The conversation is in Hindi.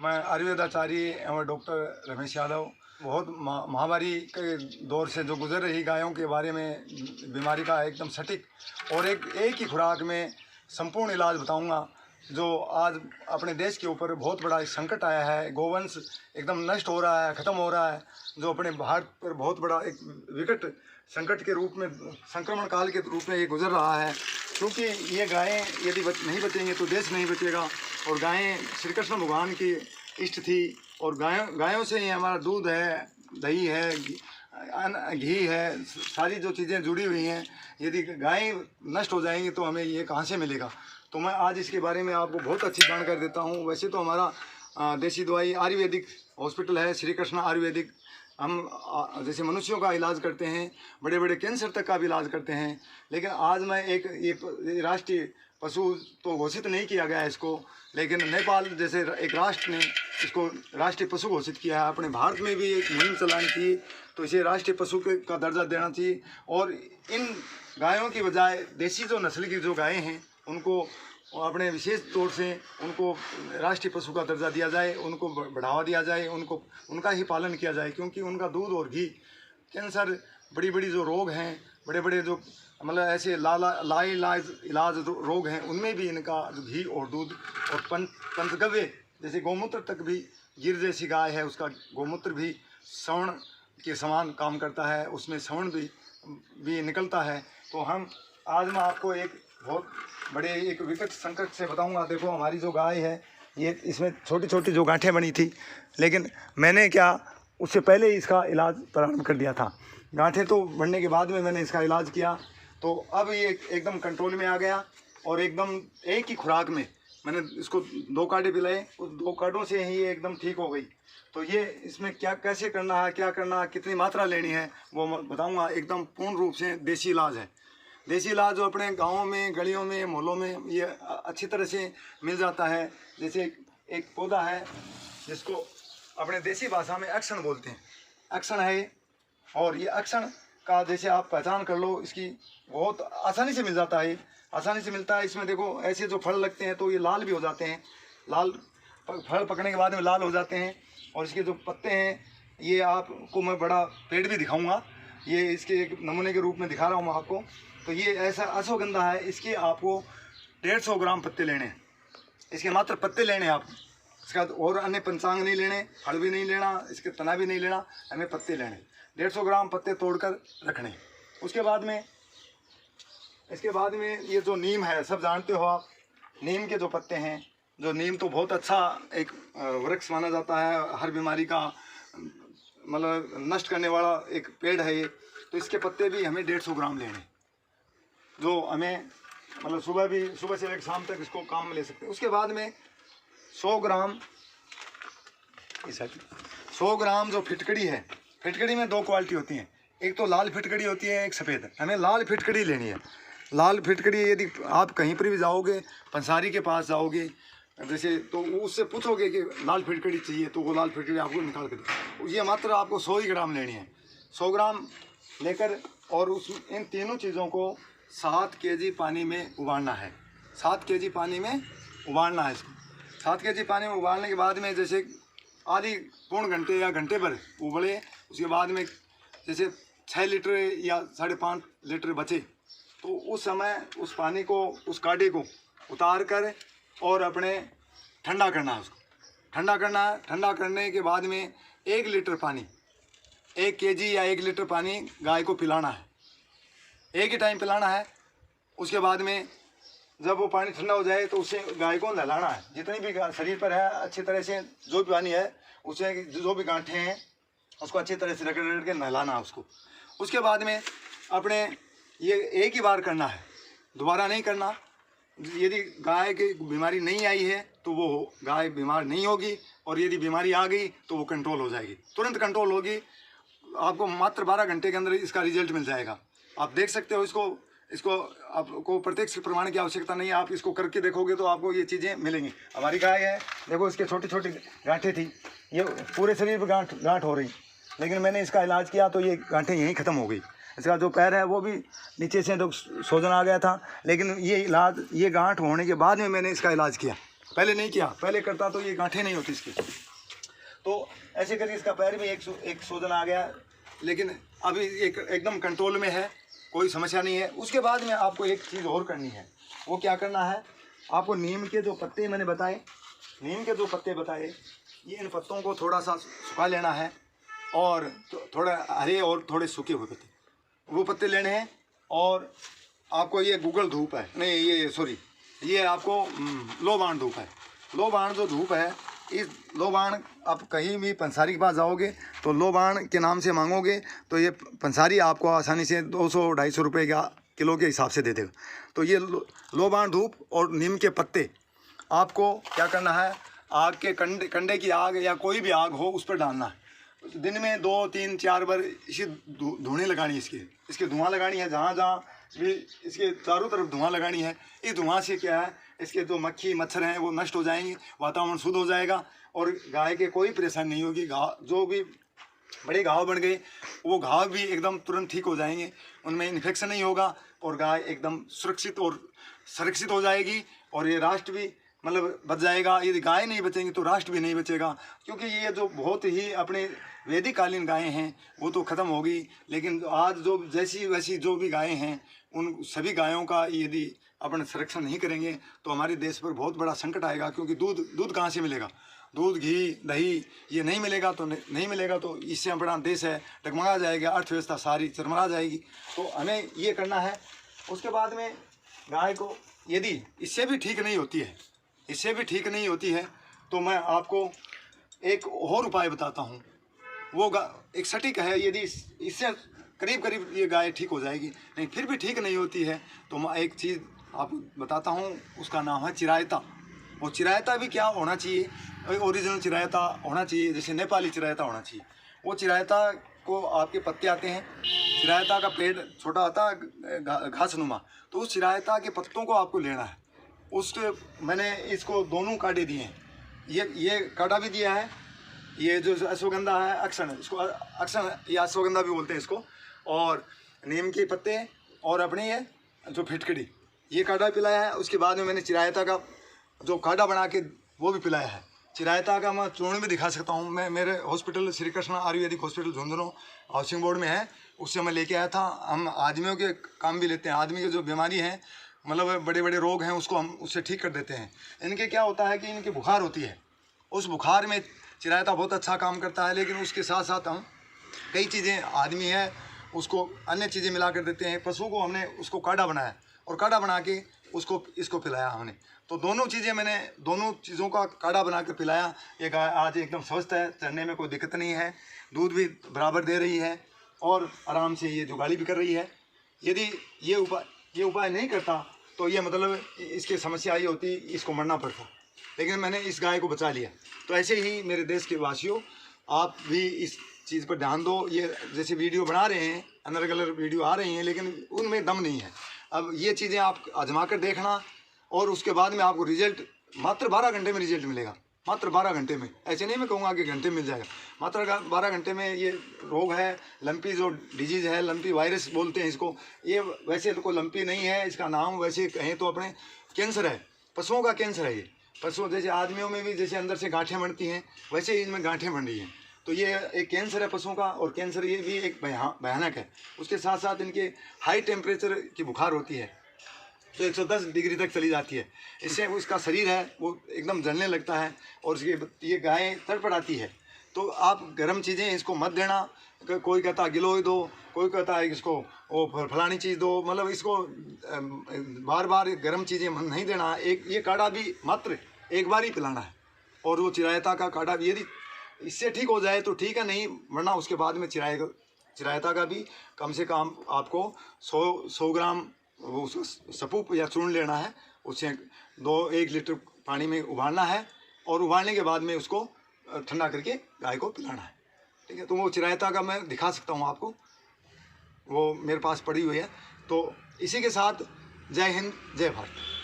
मैं आयुर्वेदाचार्य एवं डॉक्टर रमेश यादव बहुत महामारी के दौर से जो गुजर रही गायों के बारे में बीमारी का एकदम सटीक और एक ही खुराक में संपूर्ण इलाज बताऊंगा। जो आज अपने देश के ऊपर बहुत बड़ा संकट आया है, गोवंश एकदम नष्ट हो रहा है, ख़त्म हो रहा है, जो अपने भारत पर बहुत बड़ा एक विकट संकट के रूप में, संक्रमण काल के रूप में ये गुजर रहा है। क्योंकि ये गायें यदि नहीं बचेंगे तो देश नहीं बचेगा। और गायें श्री कृष्ण भगवान की इष्ट थी और गायों से ही हमारा दूध है, दही है, घी है, सारी जो चीज़ें जुड़ी हुई हैं। यदि गायें नष्ट हो जाएंगी तो हमें ये कहाँ से मिलेगा। तो मैं आज इसके बारे में आपको बहुत अच्छी जानकारी देता हूँ। वैसे तो हमारा देसी दवाई आयुर्वेदिक हॉस्पिटल है, श्री कृष्ण आयुर्वेदिक। हम जैसे मनुष्यों का इलाज करते हैं, बड़े बड़े कैंसर तक का भी इलाज करते हैं। लेकिन आज मैं एक राष्ट्रीय पशु तो घोषित नहीं किया गया है इसको, लेकिन नेपाल जैसे एक राष्ट्र ने इसको राष्ट्रीय पशु घोषित किया है। अपने भारत में भी एक मुहिम चलानी चाहिए, तो इसे राष्ट्रीय पशु का दर्जा देना चाहिए। और इन गायों की बजाय देसी जो नस्ल की जो गायें हैं उनको अपने विशेष तौर से उनको राष्ट्रीय पशु का दर्जा दिया जाए, उनको बढ़ावा दिया जाए, उनका ही पालन किया जाए। क्योंकि उनका दूध और घी कैंसर, बड़ी बड़ी जो रोग हैं, बड़े बड़े जो मतलब ऐसे लाइलाज रोग हैं, उनमें भी इनका जो घी और दूध और पंचगव्य जैसे गौमूत्र तक भी, गिर जैसी गाय है उसका गौमूत्र भी श्रवण के समान काम करता है, उसमें श्रवण भी निकलता है। तो आज मैं आपको एक बहुत बड़े एक विकट संकट से बताऊंगा। देखो हमारी जो गाय है ये, इसमें छोटी छोटी जो गांठें बनी थी, लेकिन मैंने क्या उससे पहले ही इसका इलाज प्रारंभ कर दिया था। गांठें तो बढ़ने के बाद में मैंने इसका इलाज किया, तो अब ये एकदम कंट्रोल में आ गया। और एकदम एक ही खुराक में मैंने इसको 2 काढ़े पिलाए, उस 2 काढ़ों से ही ये एकदम ठीक हो गई। तो ये इसमें क्या कैसे करना है, क्या करना है, कितनी मात्रा लेनी है वो मैं बताऊँगा। एकदम पूर्ण रूप से देसी इलाज है। देसी इलाज जो अपने गाँवों में, गलियों में, मोहल्लों में ये अच्छी तरह से मिल जाता है। जैसे एक पौधा है जिसको अपने देसी भाषा में अक्षण बोलते हैं, अक्षण है ये। और ये अक्षण का जैसे आप पहचान कर लो, इसकी बहुत आसानी से मिल जाता है, आसानी से मिलता है। इसमें देखो ऐसे जो फल लगते हैं तो ये लाल भी हो जाते हैं, लाल फल पकने के बाद में लाल हो जाते हैं। और इसके जो पत्ते हैं ये आपको मैं बड़ा पेड़ भी दिखाऊंगा, ये इसके एक नमूने के रूप में दिखा रहा हूँ मैं आपको। तो ये ऐसा अश्वगंधा है, इसके आपको 150 ग्राम पत्ते लेने हैं, इसके मात्र पत्ते लेने हैं आप। इसका और अन्य पंचांग नहीं लेने, फल भी नहीं लेना, इसके तना भी नहीं लेना, हमें पत्ते लेने। 150 ग्राम पत्ते तोड़कर रखने। उसके बाद में इसके बाद में ये जो नीम है, सब जानते हो आप, नीम के जो पत्ते हैं, जो नीम तो बहुत अच्छा एक वृक्ष माना जाता है, हर बीमारी का मतलब नष्ट करने वाला एक पेड़ है ये। तो इसके पत्ते भी हमें 150 ग्राम लेने, जो हमें मतलब सुबह से लेकर शाम तक इसको काम में ले सकते हैं। उसके बाद में 100 ग्राम जो फिटकड़ी है, फिटकड़ी में 2 क्वालिटी होती हैं, एक तो लाल फिटकड़ी होती है, एक सफ़ेद। हमें लाल फिटकड़ी लेनी है। लाल फिटकड़ी यदि आप कहीं पर भी जाओगे, पंसारी के पास जाओगे जैसे, तो उससे पूछोगे कि लाल फिटकड़ी चाहिए, तो वो लाल फिटकड़ी आपको निकाल कर, ये मात्र आपको 100 ही ग्राम लेनी है। 100 ग्राम लेकर और इन तीनों चीज़ों को 7 केजी पानी में उबालना है। 7 केजी पानी में उबालना है इसको। 7 केजी पानी में उबालने के बाद में जैसे आधी पौन घंटे या घंटे भर उबले, उसके बाद में जैसे 6 लीटर या 5.5 लीटर बचे, तो उस समय उस पानी को, उस काढ़े को उतार कर और अपने ठंडा करना है। उसको ठंडा करना है। ठंडा करने के बाद में 1 लीटर पानी, 1 केजी या 1 लीटर पानी गाय को पिलाना है, एक ही टाइम पिलाना है। उसके बाद में जब वो पानी ठंडा हो जाए तो उससे गाय को नहलाना है, जितनी भी शरीर पर है अच्छी तरह से, जो भी पानी है उससे जो भी गांठें हैं उसको अच्छी तरह से रगड़ के नहलाना है उसको। उसके बाद में अपने ये एक ही बार करना है, दोबारा नहीं करना। यदि गाय की बीमारी नहीं आई है तो वो गाय बीमार नहीं होगी, और यदि बीमारी आ गई तो वो कंट्रोल हो जाएगी, तुरंत कंट्रोल होगी। आपको मात्र 12 घंटे के अंदर इसका रिजल्ट मिल जाएगा। आप देख सकते हो इसको आपको प्रत्यक्ष प्रमाण की आवश्यकता नहीं है, आप इसको करके देखोगे तो आपको ये चीज़ें मिलेंगी। हमारी गाय है, देखो इसके छोटी छोटी गांठें थी, ये पूरे शरीर पर गांठ हो रही, लेकिन मैंने इसका इलाज किया तो ये गांठें यहीं ख़त्म हो गई। इसका जो पैर है वो भी नीचे से तो सूजन आ गया था, लेकिन ये गांठ होने के बाद में मैंने इसका इलाज किया पहले नहीं किया, पहले करता तो ये गांठें नहीं होती इसकी। तो ऐसे करके इसका पैर में एक सूजन आ गया, लेकिन अभी एकदम कंट्रोल में है, कोई समस्या नहीं है। उसके बाद में आपको एक चीज़ और करनी है। वो क्या करना है, आपको नीम के जो पत्ते मैंने बताए, नीम के जो पत्ते बताए, ये इन पत्तों को थोड़ा सा सुखा लेना है, और थोड़ा हरे और थोड़े सूखे हुए पत्ते, वो पत्ते लेने हैं। और आपको ये गूगल धूप है, नहीं ये सॉरी, ये आपको लोबान धूप है। लोबान जो धूप है, इस लोबान आप कहीं भी पंसारी के पास जाओगे तो लोबान के नाम से मांगोगे तो ये पंसारी आपको आसानी से 200-250 रुपये का किलो के हिसाब से दे देगा। तो ये लोबान धूप और नीम के पत्ते आपको क्या करना है, आग के कंडे की आग या कोई भी आग हो उस पर डालना है। दिन में 2-3-4 बार इसी धुएँ लगानी है, इसके धुआं लगानी है, जहाँ जहाँ भी इसके चारों तरफ धुआं लगानी है। इस धुआं से क्या है, इसके जो मक्खी मच्छर हैं वो नष्ट हो जाएंगे, वातावरण शुद्ध हो जाएगा और गाय के कोई परेशानी नहीं होगी। घाव जो भी बड़े घाव बन गए वो घाव भी एकदम तुरंत ठीक हो जाएंगे, उनमें इन्फेक्शन नहीं होगा और गाय एकदम सुरक्षित और सुरक्षित हो जाएगी। और ये राष्ट्र भी मतलब बच जाएगा। यदि गाय नहीं बचेंगी तो राष्ट्र भी नहीं बचेगा, क्योंकि ये जो बहुत ही अपने वैदिक कालीन गायें हैं वो तो ख़त्म होगी, लेकिन आज जो जैसी वैसी जो भी गायें हैं उन सभी गायों का यदि अपन संरक्षण नहीं करेंगे तो हमारे देश पर बहुत बड़ा संकट आएगा। क्योंकि दूध कहाँ से मिलेगा, दूध घी दही ये नहीं मिलेगा तो नहीं मिलेगा तो इससे अपना देश है डगमगा जाएगा, अर्थव्यवस्था सारी चरमरा जाएगी। तो हमें ये करना है। उसके बाद में गाय को यदि इससे भी ठीक नहीं होती है तो मैं आपको एक और उपाय बताता हूँ। वो एक सटीक है, यदि इससे करीब ये गाय ठीक हो जाएगी, नहीं फिर भी ठीक नहीं होती है तो मैं एक चीज़ आपको बताता हूँ, उसका नाम है चिरायता। वो चिरायता भी क्या होना चाहिए, ओरिजिनल चिरायता होना चाहिए, जैसे नेपाली चिरायता होना चाहिए। वो चिरायता को आपके पत्ते आते हैं, चिरायता का पेड़ छोटा आता है घासनुमा, तो उस चिरायता के पत्तों को आपको लेना है। उसके मैंने इसको दोनों काढ़े दिए हैं, ये काढ़ा भी दिया है। ये जो अश्वगंधा है अक्सन, इसको अक्सन या अश्वगंधा भी बोलते हैं इसको, और नीम के पत्ते और अपने ये जो फिटकड़ी, ये काढ़ा पिलाया है। उसके बाद में मैंने चिरायता का जो काढ़ा बना के वो भी पिलाया है। चिरायता का मैं चूर्ण भी दिखा सकता हूँ। मैं मेरे hospital Shri Krishna Ayurvedic hospital Jhunjhunu housing board में है, उससे मैं लेके आया था। हम आदमियों के काम भी लेते हैं, आदमी की जो बीमारी है मतलब बड़े बड़े रोग हैं उसको हम उससे ठीक कर देते हैं। इनके क्या होता है कि इनकी बुखार होती है, उस बुखार में चिरायता बहुत अच्छा काम करता है। लेकिन उसके साथ साथ हम कई चीज़ें, आदमी है उसको अन्य चीज़ें मिला कर देते हैं। पशु को हमने उसको काढ़ा बनाया और काढ़ा बना के इसको पिलाया हमने। तो दोनों चीज़ों का काढ़ा बना कर पिलाया। ये गाय आज एकदम स्वस्थ है, चरने में कोई दिक्कत नहीं है, दूध भी बराबर दे रही है और आराम से ये जुगाली भी कर रही है। यदि ये उपाय नहीं करता तो ये मतलब इसकी समस्या ये होती, इसको मरना पड़ता, लेकिन मैंने इस गाय को बचा लिया। तो ऐसे ही मेरे देश के वासियों, आप भी इस चीज़ पर ध्यान दो। ये जैसे वीडियो बना रहे हैं, अलग अलग वीडियो आ रही हैं, लेकिन उनमें दम नहीं है। अब ये चीज़ें आप आजमा कर देखना और उसके बाद में आपको रिजल्ट मात्र 12 घंटे में रिजल्ट मिलेगा। मात्र 12 घंटे में, ऐसे नहीं मैं कहूँगा कि घंटे में मिल जाएगा, मात्र 12 घंटे में। ये रोग है लंपी, जो डिजीज़ है लंपी वायरस बोलते हैं इसको, ये वैसे तो कोई लंपी नहीं है, इसका नाम वैसे कहें तो अपने कैंसर है, पशुओं का कैंसर है। ये पशु जैसे आदमियों में भी जैसे अंदर से गांठें बनती हैं, वैसे ही इनमें गांठें बन रही हैं। तो ये एक कैंसर है पशुओं का, और कैंसर ये भी एक भयानक है। उसके साथ साथ इनके हाई टेम्परेचर की बुखार होती है, तो 110 डिग्री तक चली जाती है। इससे उसका शरीर है वो एकदम जलने लगता है और ये गाय तड़पड़ाती है। तो आप गर्म चीज़ें इसको मत देना। कोई कहता है गिलोय दो, कोई कहता है इसको वो फलानी चीज़ दो, मतलब इसको बार बार गर्म चीज़ें नहीं देना। ये काढ़ा भी मात्र एक बार ही पिलाना है। और वो चिरायता का काढ़ा भी यदि इससे ठीक हो जाए तो ठीक है, नहीं वरना उसके बाद में चिरायता का भी कम से कम आपको 100 ग्राम वो सपूप या चूर्ण लेना है। उसे 1 लीटर पानी में उबालना है और उबालने के बाद में उसको ठंडा करके गाय को पिलाना है। ठीक है, तो वो चिरायता का मैं दिखा सकता हूँ आपको, वो मेरे पास पड़ी हुई है। तो इसी के साथ जय हिंद, जय भारत।